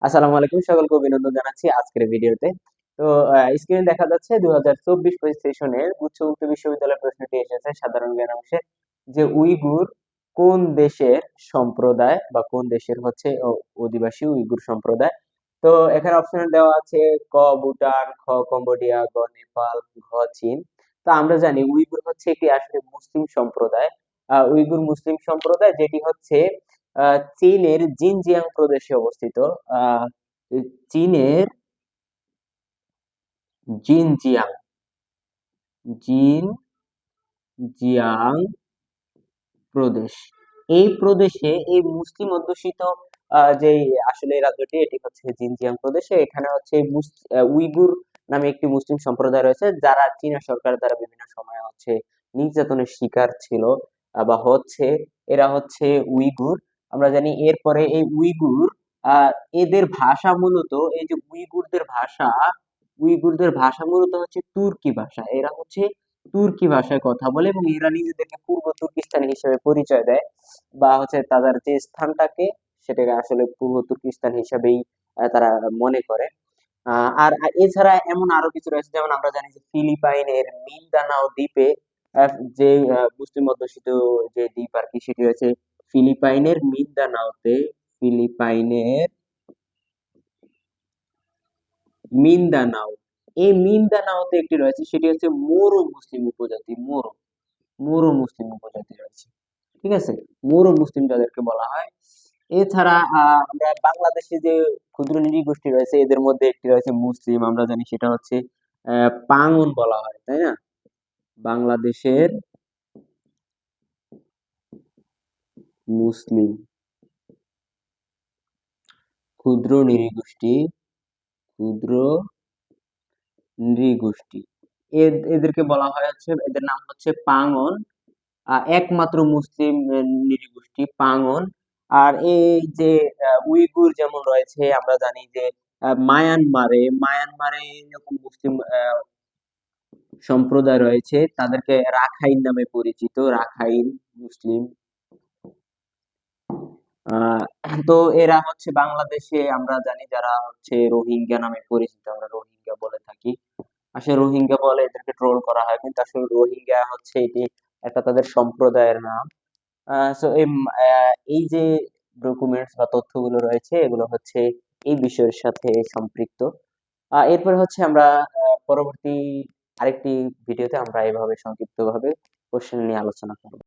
আসসালামু আলাইকুম, সকলকে অভিনন্দন জানাচ্ছি আজকের ভিডিওতে। তো স্ক্রিনে দেখা যাচ্ছে 2024-25 সেশনের উচ্চমুক্ত বিশ্ববিদ্যালয় প্রশ্নটি এসেছে সাধারণ জ্ঞান অংশে, যে উইগুর কোন দেশের সম্প্রদায় বা কোন দেশের হচ্ছে অধিবাসী উইগুর সম্প্রদায়। তো এখানে অপশন দেওয়া আছে ক ভুটান, খ কম্বোডিয়া, গ নেপাল, ঘ চীন। তো আমরা জানি উইগুর হচ্ছে একটি আসলে মুসলিম সম্প্রদায়। উইগুর মুসলিম সম্প্রদায়, যেটি হচ্ছে চীনের জিনজিয়াং প্রদেশে অবস্থিত। আহ চীনের জিনজিয়াং জিনজিয়াং প্রদেশ, এই প্রদেশে এই মুসলিম অধ্যুষিত যে আসলে রাজ্যটি, এটি হচ্ছে জিনজিয়াং প্রদেশে। এখানে হচ্ছে উইগুর নামে একটি মুসলিম সম্প্রদায় রয়েছে, যারা চীনা সরকার দ্বারা বিভিন্ন সময় হচ্ছে নির্যাতনের শিকার ছিল বা হচ্ছে। এরা হচ্ছে উইগুর। আমরা জানি এরপরে এই উইগুর আহ এদের ভাষা মূলত, এই যে উইগুরদের ভাষা মূলত হচ্ছে তুর্কি ভাষা। এরা হচ্ছে তুর্কি ভাষায় কথা বলে এবং এরা নিজেদেরকে পূর্ব তুর্কিস্তান হিসেবে পরিচয় দেয়, বা হচ্ছে তাদের যে স্থানটাকে, সেটাকে আসলে পূর্ব তুর্কিস্তান হিসেবেই তারা মনে করে। আর এছাড়া এমন আরো কিছু রয়েছে, যেমন আমরা জানি যে ফিলিপাইনের মিন্দানাও দ্বীপে যে মুসলিম অধ্যুষিত যে দ্বীপ আর কি, সেটি হচ্ছে ফিলিপাইনের মিন্দানাওতে। ফিলিপাইনের মিন্দানাও, এই মিন্দানাওতে একটি রয়েছে, সেটি হচ্ছে মোরো মুসলিম উপজাতি। মোরো মুসলিম উপজাতি রয়েছে, ঠিক আছে। মোরো মুসলিম যাদেরকে বলা হয়। এছাড়া আমরা বাংলাদেশে যে ক্ষুদ্র নৃগোষ্ঠী রয়েছে, এদের মধ্যে একটি রয়েছে মুসলিম, আমরা জানি সেটা হচ্ছে পাঙ্গন বলা হয়, তাই না? বাংলাদেশের মুসলিম ক্ষুদ্র নৃগোষ্ঠী, ক্ষুদ্র নৃগোষ্ঠী, এদেরকে বলা হয় হচ্ছে, এদের নাম হচ্ছে পাঙ্গন। একমাত্র মুসলিম নৃগোষ্ঠী পাঙ্গন। আর এই যে উইগুর যেমন রয়েছে, আমরা জানি যে মায়ানমারে এরকম মুসলিম সম্প্রদায় রয়েছে, তাদেরকে রাখাইন নামে পরিচিত, রাখাইন মুসলিম। আহ তো এরা হচ্ছে বাংলাদেশে, আমরা জানি যারা হচ্ছে রোহিঙ্গা নামে পরিচিত, আমরা রোহিঙ্গা বলে থাকি। আসলে রোহিঙ্গা বলে এদেরকে ট্রোল করা হয়, কিন্তু আসলে রোহিঙ্গা হচ্ছে এটি একটা তাদের সম্প্রদায়ের নাম। এই যে ডকুমেন্টস বা তথ্যগুলো রয়েছে, এগুলো হচ্ছে এই বিষয়ের সাথে সম্পৃক্ত। এরপর হচ্ছে আমরা পরবর্তী আরেকটি ভিডিওতে আমরা এভাবে সংক্ষিপ্তভাবে কোশ্চেন নিয়ে আলোচনা করব।